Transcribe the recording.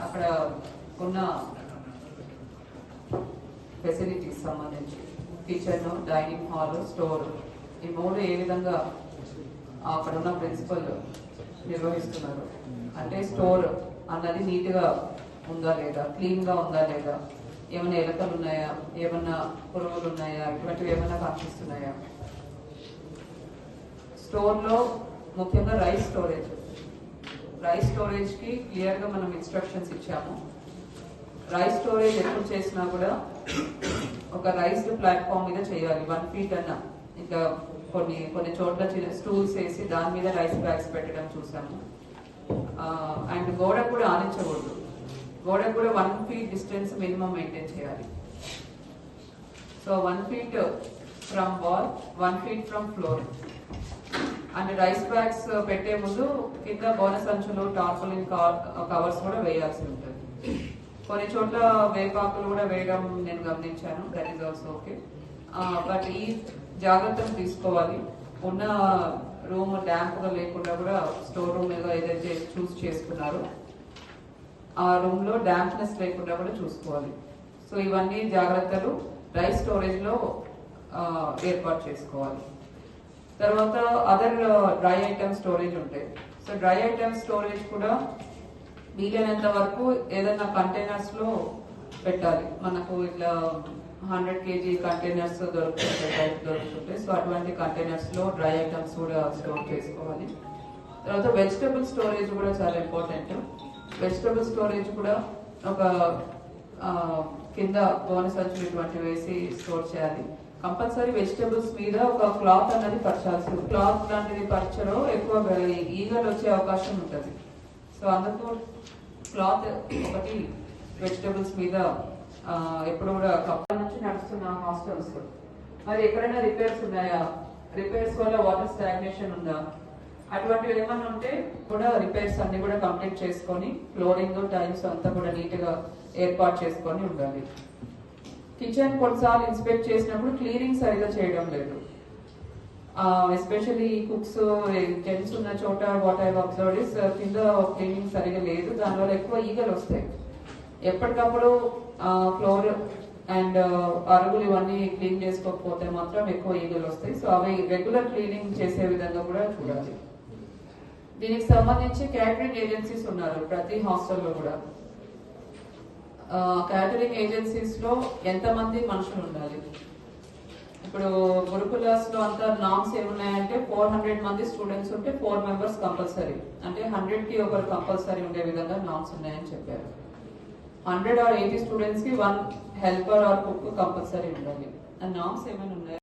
అక్కడ ఉన్న ఫెసిలిటీస్ సంబంధించి కిచెన్, డైనింగ్ హాల్, స్టోర్, ఈ మూడు ఏ విధంగా అక్కడ ఉన్న ప్రిన్సిపల్ నిర్వహిస్తున్నారు అంటే స్టోర్ అన్నది నీట్గా ఉందా లేదా, క్లీన్గా ఉందా లేదా, ఏమైనా ఎలకలు ఉన్నాయా, ఏమన్నా పురుగులు ఉన్నాయా, ఇటువంటివి ఏమైనా కనిపిస్తున్నాయా. స్టోర్లో ముఖ్యంగా రైస్ స్టోరేజ్కి క్లియర్గా మనం ఇన్స్ట్రక్షన్స్ ఇచ్చాము. రైస్ స్టోరేజ్ ఎప్పుడు చేసినా కూడా ఒక రైస్డ్ ప్లాట్ఫామ్ మీద చేయాలి, 1 feet అన్న. ఇంకా కొన్ని చోట్ల చిన్న స్టూల్స్ వేసి దాని మీద రైస్ బ్యాగ్స్ పెట్టడం చూసాము. అండ్ గోడ కూడా ఆనించకూడదు, గోడ కూడా 1 feet డిస్టెన్స్ మినిమం మెయింటైన్ చేయాలి. So 1 feet from wall, 1 feet from floor. And rice bags పెట్టే ముందు కింద గోన సంచులు, టార్పాలిన్ కవర్స్ కూడా వేయాల్సి ఉంటుంది. కొన్ని చోట్ల వేపాకులు కూడా వేయడం నేను గమనించాను, that is also okay. But ఈ జాగ్రత్తలు తీసుకోవాలి. ఉన్న రూమ్ డ్యాంప్గా లేకుండా కూడా స్టోర్ రూమ్ ఏదైతే చూస్ చేసుకున్నారో ఆ రూమ్ లో డ్యాంప్నెస్ లేకుండా కూడా చూసుకోవాలి. సో ఇవన్నీ జాగ్రత్తలు రైస్ స్టోరేజ్ లో ఏర్పాటు చేసుకోవాలి. తర్వాత అదర్ డ్రై ఐటమ్ స్టోరేజ్ ఉంటాయి. సో డ్రై ఐటమ్ స్టోరేజ్ కూడా వీలైనంత వరకు ఏదైనా కంటైనర్స్ లో పెట్టాలి. మనకు ఇట్లా 100 kg కంటైనర్స్ దొరుకుతుంటాయి. సో అటువంటి కంటైనర్స్ లో డ్రై ఐటమ్స్ కూడా స్టోర్ చేసుకోవాలి. తర్వాత వెజిటబుల్ స్టోరేజ్ కూడా చాలా ఇంపార్టెంట్. వెజిటబుల్ స్టోరేజ్ కూడా ఒక కింద గోన సంచులు ఇటువంటి వేసి స్టోర్ చేయాలి. కంపల్సరీ వెజిటబుల్స్ మీద ఒక క్లాత్ అనేది పరచాల్సి, క్లాత్ లాంటిది పరచడం ఎక్కువ ఈగలు వచ్చే అవకాశం ఉంటుంది. సో అందుకు క్లాత్ ఒకటి వెజిటబుల్స్ మీద ఎప్పుడు కూడా కప్పల నుంచి నడుస్తున్న హాస్టల్స్ మరి ఎక్కడైనా రిపేర్స్ ఉన్నాయా, రిపేర్స్ వల్ల వాటర్ స్టాగ్నేషన్ ఉందా, అటువంటివి ఏమన్నా ఉంటే కూడా రిపేర్స్ అన్ని కూడా కంప్లీట్ చేసుకొని ఫ్లోరింగ్ టైల్స్ అంతా కూడా నీట్ గా ఏర్పాటు చేసుకొని ఉండాలి. కిచెన్ కొన్నిసార్లు ఇన్స్పెక్ట్ చేసినప్పుడు క్లీనింగ్ సరిగా చేయడం లేదు. ఎస్పెషల్లీ కుక్స్ జెంట్స్ ఉన్న చోట వాట్ ఐ అబ్జర్వ్డ్ ఇస్ కింద క్లీనింగ్ సరిగా లేదు. దానివల్ల ఎక్కువ ఈగలు వస్తాయి. ఎప్పటికప్పుడు ఫ్లోర్ అండ్ అరుగులు ఇవన్నీ క్లీన్ చేసుకోకపోతే మాత్రం ఎక్కువ ఈగలు వస్తాయి. సో అవి రెగ్యులర్ క్లీనింగ్ చేసే విధంగా కూడా చూడాలి. దీనికి సంబంధించి క్యాటరింగ్ ఏజెన్సీస్ ఉన్నారు ప్రతి హాస్టల్లో కూడా. క్యాటరింగ్ ఏజెన్సీస్ లో ఎంతమంది మనుషులు ఉండాలి? ఇప్పుడు గురుకులాస్ లో అంతా నామ్స్ ఏమున్నాయంటే 400 మంది స్టూడెంట్స్ ఉంటే 4 members కంపల్సరీ, అంటే 100 కి ఒకరు కంపల్సరీ ఉండే విధంగా నామ్స్ ఉన్నాయని చెప్పారు. 100 or 80 స్టూడెంట్స్ కి 1 helper or cook కంపల్సరీ ఉండాలి. ఆ నామ్స్ ఏమైనా ఉన్నాయి?